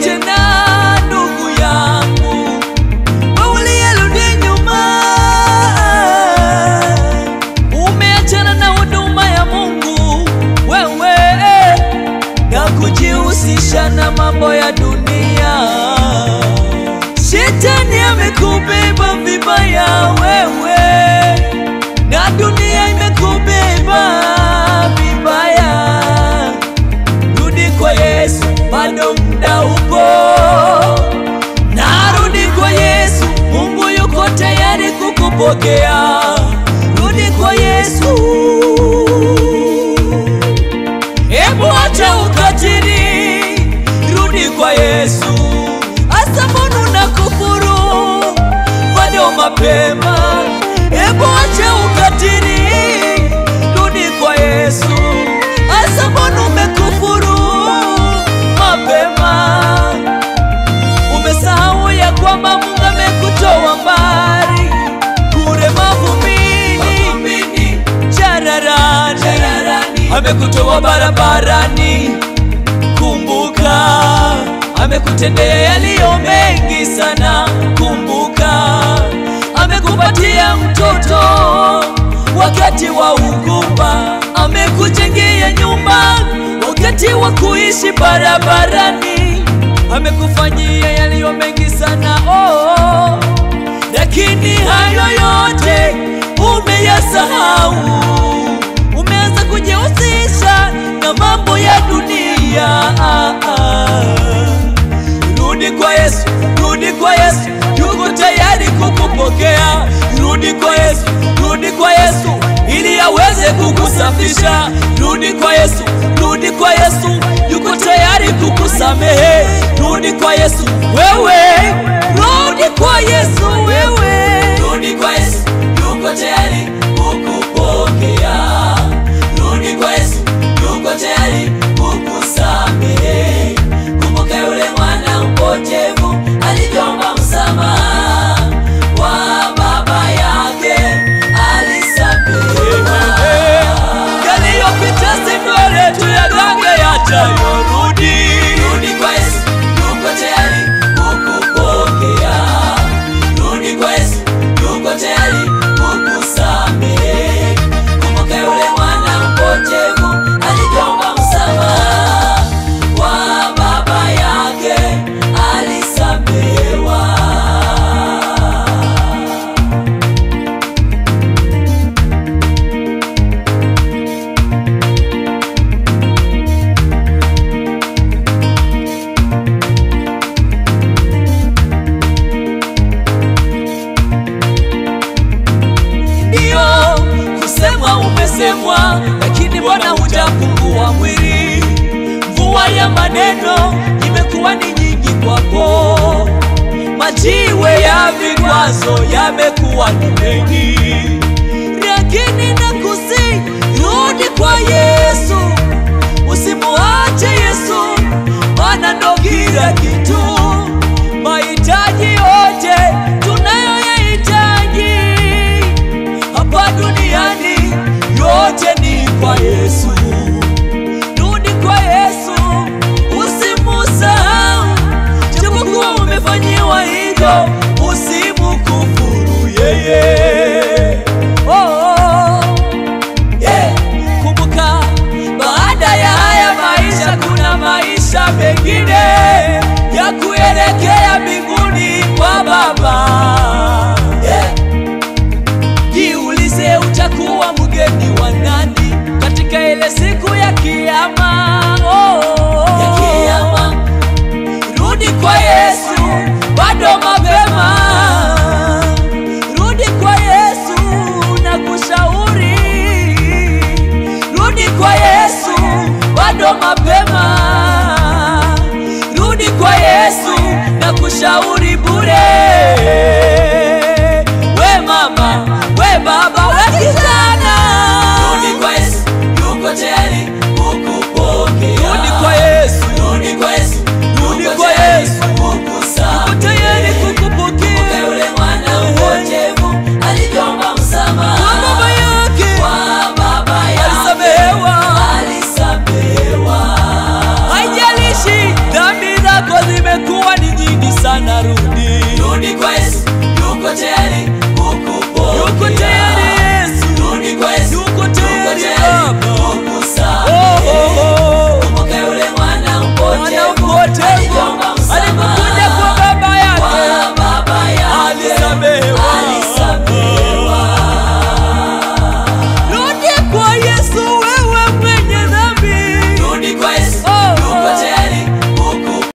tena ndugu yangu, wewe uliyerudi nyuma, umeachana na huduma ya Mungu wewe, na kujihusisha na mambo ya dunia. Shetani amekubeba vibaya wewe, na dunia imekubeba vibaya. Rudi kwa Yesu, bado muda upo. Narudi kwa Yesu, Mungu yuko tayari kukupokea. Rudi kwa Yesu, hebu acha ukatili, rudi kwa Yesu. Asa mbona unakufuru, bado mapema. Hebu acha ukatili, rudi kwa Yesu. Asa mbona umekufuru mapema. Umesahau ya kwamba Mungu amekutoa mbali kule mavumbini, jararani, amekutoa barabarani. Kumbuka, amekutendea yaliyo mengi sana. Kumbuka, amekupatia mtoto wakati wa ugumba, amekujengea nyumba wakati wa kuishi barabarani, amekufanyia yaliyo mengi sana. Lakini hayo yote umeyasahau, umeanza kujihusisha na mambo ya dunia. Rudi kwa Yesu, rudi kwa Yesu, yuko tayari kukupokea. Rudi kwa Yesu, rudi kwa Yesu, ili aweze kukusafisha. Rudi kwa Yesu, rudi kwa Yesu, yuko tayari kukusamehe. Rudi kwa Yesu wewe, rudi kwa Yesu wewe, rudi kwa Yesu, yuko tayari kukupokea. Rudi kwa Yesu, yuko tayari kukusamehe. Kumbuka yule mwana mpotevu aliomba msamaha kwa baba yake, alisamehewa. Yaliyopita si mbele tuyagange yajayo. Rudi kwa Yesu, yuko tayari kukupokea. Rudi kwa Yesu, yuko tayari kukusamehe. Kumbuka yule mwana mpotevu aliomba msamaha kwa baba yake, alisamehewa. Ndio kusemwa umesemwa, lakini mbona hujapungua mwili? Mvua ya maneno imekuwa ni nyingi kwako, majiwe ya vikwazo yamekuwa ni mengi. Lakini nakusihi, rudi kwa Yesu, usimuache Yesu, maana ndo kila kitu. Mahitaji yote tunayoyahitaji hapa duniani, yote ni kwa Yesu. Rudi kwa Yesu, usimusahau, japokuwa umefanyiwa hivyo, usimkufuru yeye. Kumbuka, baada ya haya maisha kuna maisha mengine ya kuelekea mbinguni kwa Baba. Jiulize, utakuwa mgeni wa nani katika ile siku ya kiyama? Rudi kwa Yesu, bado mapema. Rudi kwa Yesu na kushauri. Rudi kwa Yesu, bado mapema. Rudi kwa Yesu na kushauri bure.